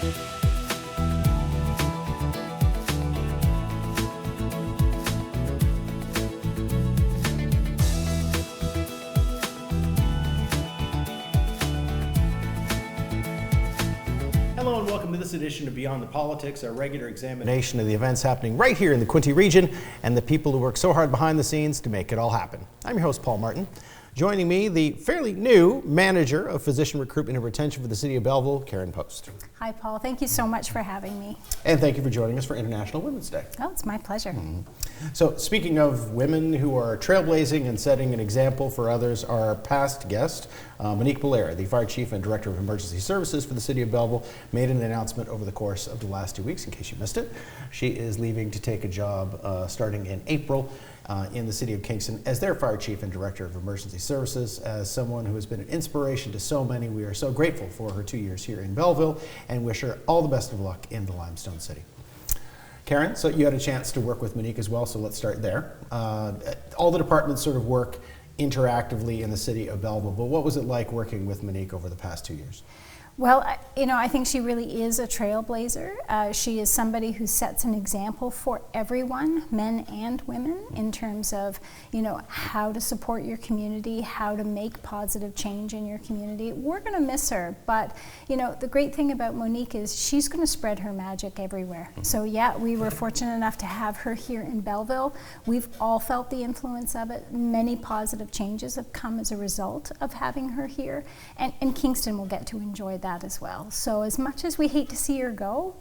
Hello and welcome to this edition of Beyond the Politics, our regular examination of the events happening right here in the Quinte region and the people who work so hard behind the scenes to make it all happen. I'm your host, Paul Martin. Joining me, the fairly new manager of physician recruitment and retention for the City of Belleville, Karen Post. Hi, Paul. Thank you so much for having me. And thank you for joining us for International Women's Day. Oh, it's my pleasure. So speaking of women who are trailblazing and setting an example for others, our past guest, Monique Bellera, the Fire Chief and Director of Emergency Services for the City of Belleville, made an announcement over the course of the last 2 weeks, in case you missed it. She is leaving to take a job starting in April in the City of Kingston as their Fire Chief and Director of Emergency Services. As someone who has been an inspiration to so many, we are so grateful for her 2 years here in Belleville and wish her all the best of luck in the Limestone City. Karen, so you had a chance to work with Monique as well, so let's start there. All the departments sort of work interactively in the City of Belleville, but what was it like working with Monique over the past 2 years? Well, I think she really is a trailblazer. She is somebody who sets an example for everyone, men and women, in terms of, how to support your community, how to make positive change in your community. We're going to miss her, but, the great thing about Monique is she's going to spread her magic everywhere. So, yeah, we were fortunate enough to have her here in Belleville. We've all felt the influence of it. Many positive changes have come as a result of having her here, and Kingston will get to enjoy that as well. So as much as we hate to see her go,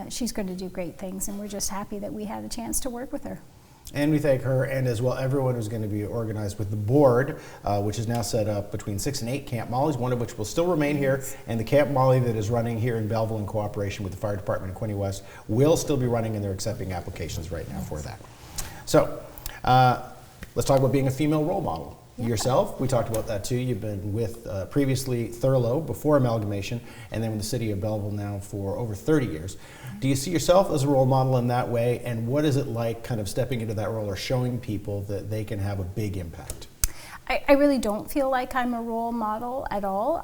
she's going to do great things, and we're just happy that we had a chance to work with her. And we thank her, and as well everyone who's going to be organized with the board, which is now set up between 6 and 8 Camp Mollies, one of which will still remain here, and the Camp Molly that is running here in Belleville in cooperation with the Fire Department in Quinte West will still be running, and they're accepting applications right now for that. So let's talk about being a female role model. Yeah. Yourself, we talked about that too. You've been with previously Thurlow before amalgamation, and then with the City of Belleville now for over 30 years. Do you see yourself as a role model in that way, and what is it like kind of stepping into that role or showing people that they can have a big impact? I really don't feel like I'm a role model at all.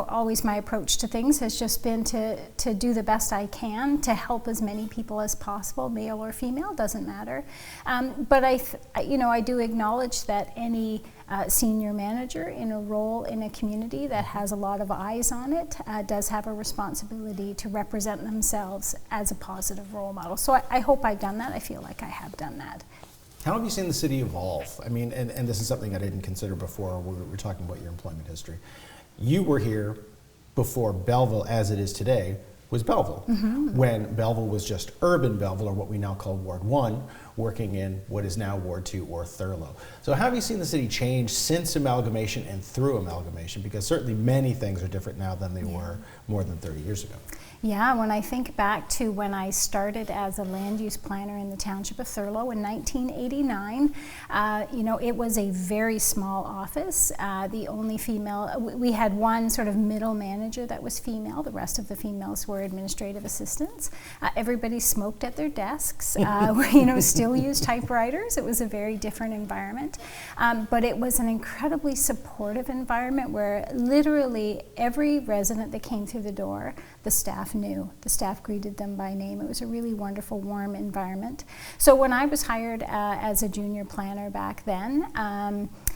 Always my approach to things has just been to do the best I can to help as many people as possible, male or female, doesn't matter. But I do acknowledge that any senior manager in a role in a community that has a lot of eyes on it does have a responsibility to represent themselves as a positive role model. So I hope I've done that. I feel like I have done that. How have you seen the city evolve? I mean, and this is something I didn't consider before we were talking about your employment history. You were here before Belleville, as it is today, was Belleville. Mm-hmm. When Belleville was just urban Belleville, or what we now call Ward 1, working in what is now Ward 2 or Thurlow. So how have you seen the city change since amalgamation and through amalgamation? Because certainly many things are different now than they were more than 30 years ago. Yeah, when I think back to when I started as a land use planner in the township of Thurlow in 1989, it was a very small office. The only female, we had one sort of middle manager that was female. The rest of the females were administrative assistants. Everybody smoked at their desks. Still used typewriters. It was a very different environment, but it was an incredibly supportive environment where literally every resident that came through the door, the staff knew. The staff greeted them by name. It was a really wonderful, warm environment. So when I was hired as a junior planner back then,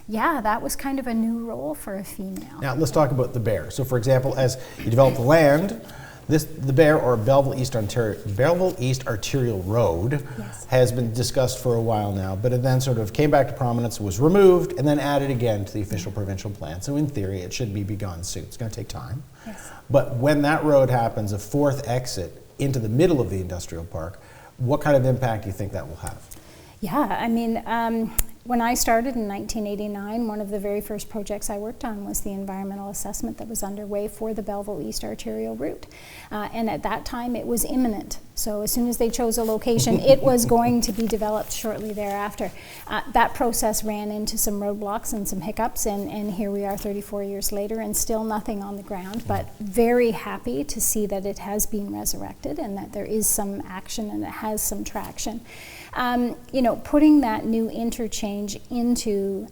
that was kind of a new role for a female. Now let's talk about the bear. So for example, as you develop the land, the bear, or Belleville East Arterial Road, yes, has been discussed for a while now, but it then sort of came back to prominence, was removed, and then added again to the official provincial plan. So in theory, it should be begun soon. It's going to take time. Yes. But when that road happens, a fourth exit into the middle of the industrial park, what kind of impact do you think that will have? Yeah, I mean, when I started in 1989, one of the very first projects I worked on was the environmental assessment that was underway for the Belleville East Arterial Route. And at that time, it was imminent. So as soon as they chose a location, it was going to be developed shortly thereafter. That process ran into some roadblocks and some hiccups, and here we are 34 years later and still nothing on the ground, but very happy to see that it has been resurrected and that there is some action and it has some traction. Putting that new interchange into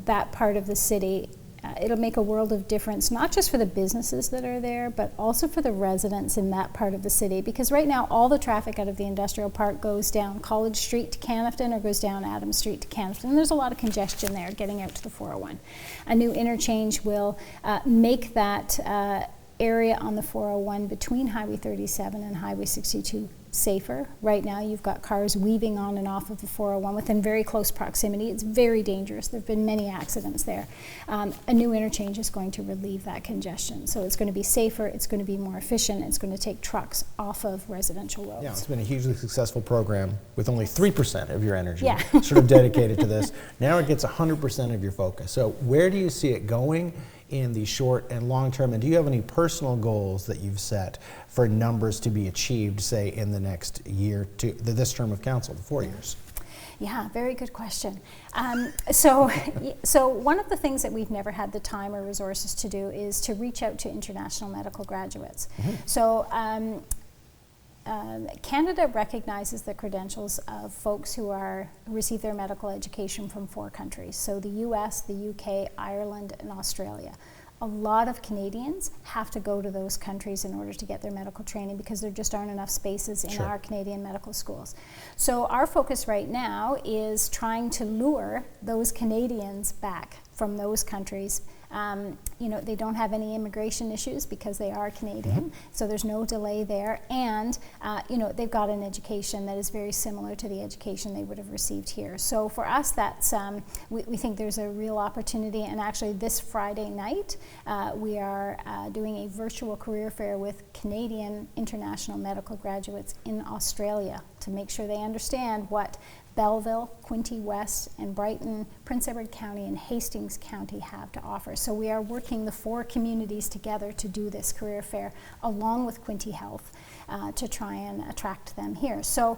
that part of the city it'll make a world of difference, not just for the businesses that are there, but also for the residents in that part of the city. Because right now, all the traffic out of the industrial park goes down College Street to Canafton or goes down Adams Street to Canafton. And there's a lot of congestion there getting out to the 401. A new interchange will make that area on the 401 between Highway 37 and Highway 62 safer. Right now you've got cars weaving on and off of the 401 within very close proximity. It's very dangerous. There have been many accidents there. A new interchange is going to relieve that congestion. So it's going to be safer, it's going to be more efficient, it's going to take trucks off of residential roads. Yeah, it's been a hugely successful program with only 3% of your energy Yeah. sort of dedicated to this. Now it gets 100% of your focus. So where do you see it going in the short and long term, and do you have any personal goals that you've set for numbers to be achieved, say, in the next year to this term of council, the 4 years? Yeah, very good question. So one of the things that we've never had the time or resources to do is to reach out to international medical graduates. Mm-hmm. So Canada recognizes the credentials of folks who receive their medical education from 4 countries. So the US, the UK, Ireland, and Australia. A lot of Canadians have to go to those countries in order to get their medical training because there just aren't enough spaces in our Canadian medical schools. So our focus right now is trying to lure those Canadians back from those countries. You know, they don't have any immigration issues because they are Canadian, so there's no delay there. And, you know, they've got an education that is very similar to the education they would have received here. So for us, that's, we think there's a real opportunity. And actually this Friday night, we are doing a virtual career fair with Canadian international medical graduates in Australia to make sure they understand what Belleville, Quinte West, and Brighton, Prince Edward County, and Hastings County have to offer. So we are working the 4 communities together to do this career fair, along with Quinte Health, to try and attract them here. So,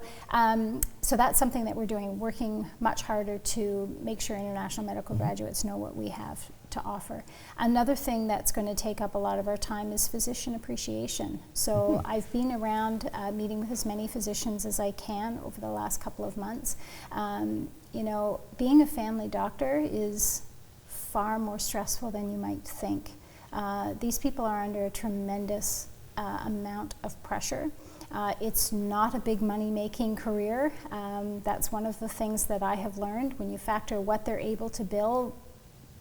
so that's something that we're doing, working much harder to make sure international medical graduates know what we have to offer. Another thing that's going to take up a lot of our time is physician appreciation. So I've been around meeting with as many physicians as I can over the last couple of months. You know, being a family doctor is far more stressful than you might think. These people are under a tremendous amount of pressure. It's not a big money-making career. That's one of the things that I have learned. When you factor what they're able to bill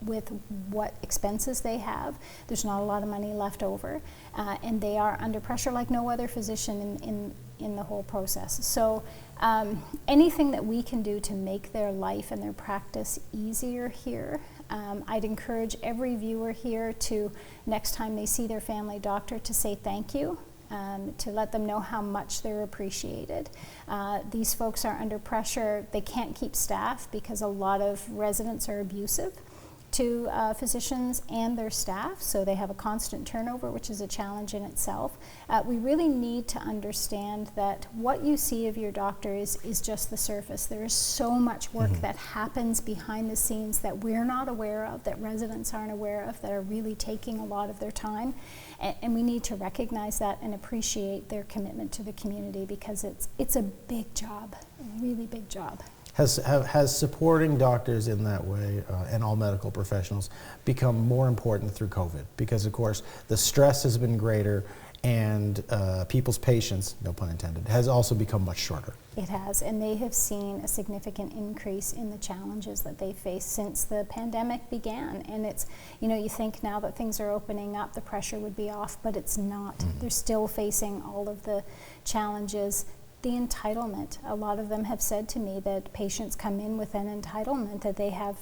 with what expenses they have, there's not a lot of money left over, and they are under pressure like no other physician in the whole process. So anything that we can do to make their life and their practice easier here, I'd encourage every viewer here to, next time they see their family doctor, to say thank you. To let them know how much they're appreciated. These folks are under pressure. They can't keep staff because a lot of residents are abusive to physicians and their staff, so they have a constant turnover, which is a challenge in itself. We really need to understand that what you see of your doctor is just the surface. There is so much work that happens behind the scenes that we're not aware of, that residents aren't aware of, that are really taking a lot of their time. And we need to recognize that and appreciate their commitment to the community, because it's a big job, a really big job. Has supporting doctors in that way and all medical professionals become more important through COVID? Because, of course, the stress has been greater, and people's patience, no pun intended, has also become much shorter. It has, and they have seen a significant increase in the challenges that they face since the pandemic began. And it's, you know, you think now that things are opening up, the pressure would be off, but it's not. They're still facing all of the challenges. The entitlement, a lot of them have said to me that patients come in with an entitlement that they have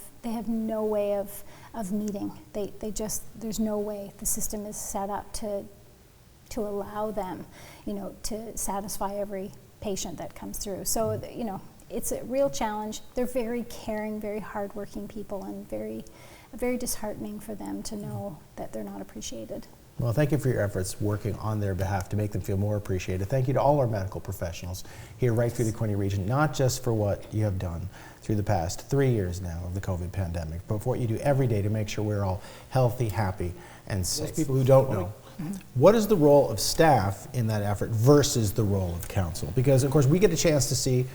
no way of meeting. They just, there's no way. The system is set up to allow them, you know, to satisfy every patient that comes through. So, you know, it's a real challenge. They're very caring, very hardworking people, and very disheartening for them to know that they're not appreciated. Well, thank you for your efforts working on their behalf to make them feel more appreciated. Thank you to all our medical professionals here right through the Quinte region, not just for what you have done through the past 3 years now of the COVID pandemic, but for what you do every day to make sure we're all healthy, happy, and safe. Those people who don't know, what is the role of staff in that effort versus the role of council? Because, of course, we get a chance to see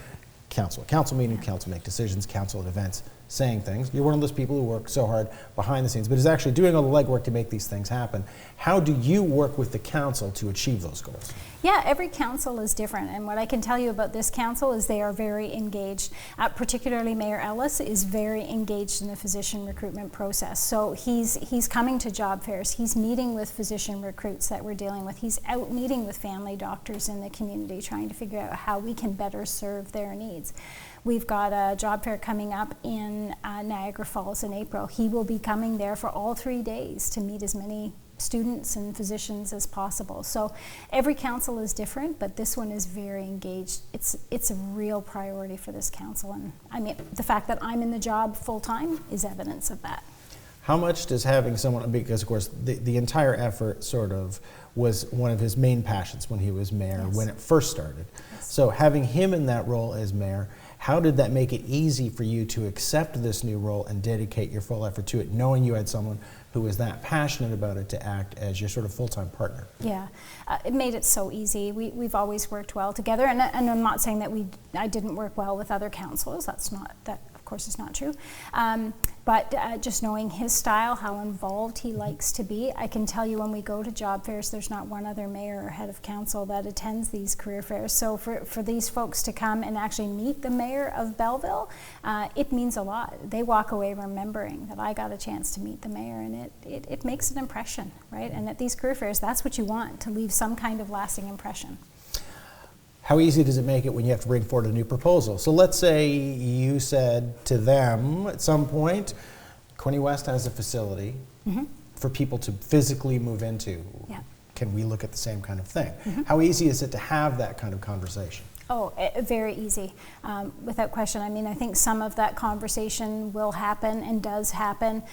council meeting, council make decisions, council at events. saying things. You're one of those people who work so hard behind the scenes, but is actually doing all the legwork to make these things happen. How do you work with the council to achieve those goals? Yeah, every council is different, and what I can tell you about this council is they are very engaged. Particularly Mayor Ellis is very engaged in the physician recruitment process. So he's coming to job fairs, he's meeting with physician recruits that we're dealing with, he's out meeting with family doctors in the community trying to figure out how we can better serve their needs. We've got a job fair coming up in Niagara Falls in April. He will be coming there for all 3 days to meet as many students and physicians as possible. So every council is different, but this one is very engaged. It's a real priority for this council, and I mean, the fact that I'm in the job full-time is evidence of that. How much does having someone, because of course the entire effort sort of was one of his main passions when he was mayor, Yes. when it first started. Yes. So having him in that role as mayor, how did that make it easy for you to accept this new role and dedicate your full effort to it, knowing you had someone who was that passionate about it to act as your sort of full-time partner? Yeah, it made it so easy. We've always worked well together, and I'm not saying that I didn't work well with other councils. That of course is not true. But just knowing his style, how involved he likes to be, I can tell you when we go to job fairs, there's not one other mayor or head of council that attends these career fairs. So for these folks to come and actually meet the mayor of Belleville, it means a lot. They walk away remembering that I got a chance to meet the mayor, and it makes an impression, right? And at these career fairs, that's what you want, to leave some kind of lasting impression. How easy does it make it when you have to bring forward a new proposal? So let's say you said to them at some point, Quinte West has a facility for people to physically move into. Yeah. Can we look at the same kind of thing? How easy is it to have that kind of conversation? Oh, very easy, without question. I mean, I think some of that conversation will happen and does happen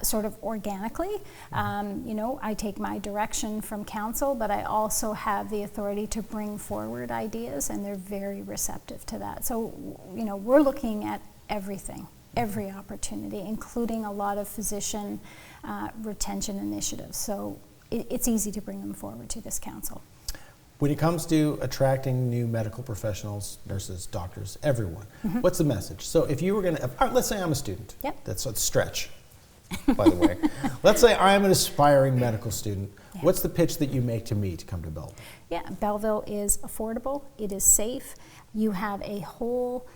sort of organically. You know, I take my direction from council, but I also have the authority to bring forward ideas, and they're very receptive to that. So, you know, we're looking at everything, every opportunity, including a lot of physician retention initiatives. So it's easy to bring them forward to this council. When it comes to attracting new medical professionals, nurses, doctors, everyone, what's the message? So if you were going to, let's say I'm a student. Yep. That's a stretch, by the way. Let's say I'm an aspiring medical student. Yeah. What's the pitch that you make to me to come to Belleville? Yeah, Belleville is affordable, it is safe. You have a whole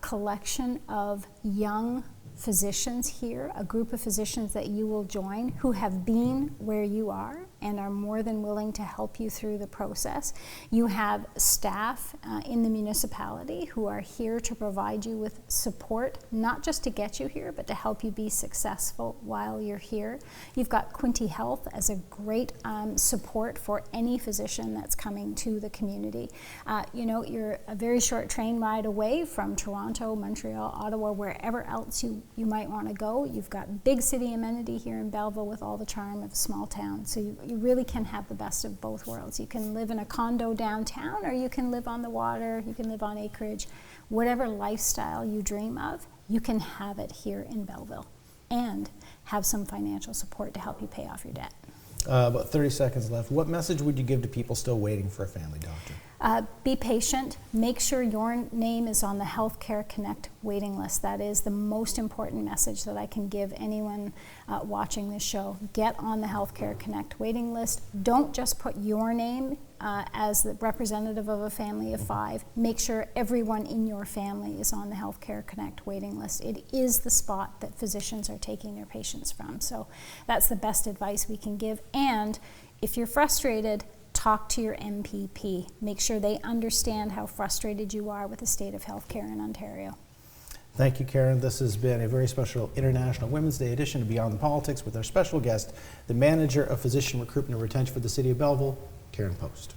collection of young physicians here, a group of physicians that you will join who have been where you are and are more than willing to help you through the process. You have staff in the municipality who are here to provide you with support, not just to get you here, but to help you be successful while you're here. You've got Quinte Health as a great support for any physician that's coming to the community. You know, you're a very short train ride away from Toronto, Montreal, Ottawa, wherever else you might want to go. You've got big city amenity here in Belleville with all the charm of a small town. So you really can have the best of both worlds. You can live in a condo downtown, or you can live on the water, you can live on acreage. Whatever lifestyle you dream of, you can have it here in Belleville and have some financial support to help you pay off your debt. About 30 seconds left. What message would you give to people still waiting for a family doctor? Be patient. Make sure your name is on the Healthcare Connect waiting list. That is the most important message that I can give anyone watching this show. Get on the Healthcare Connect waiting list. Don't just put your name as the representative of a family of 5. Make sure everyone in your family is on the Healthcare Connect waiting list. It is the spot that physicians are taking their patients from. So that's the best advice we can give. And if you're frustrated, talk to your MPP. Make sure they understand how frustrated you are with the state of healthcare in Ontario. Thank you, Karen. This has been a very special International Women's Day edition of Beyond the Politics with our special guest, the Manager of Physician Recruitment and Retention for the City of Belleville, Karen Post.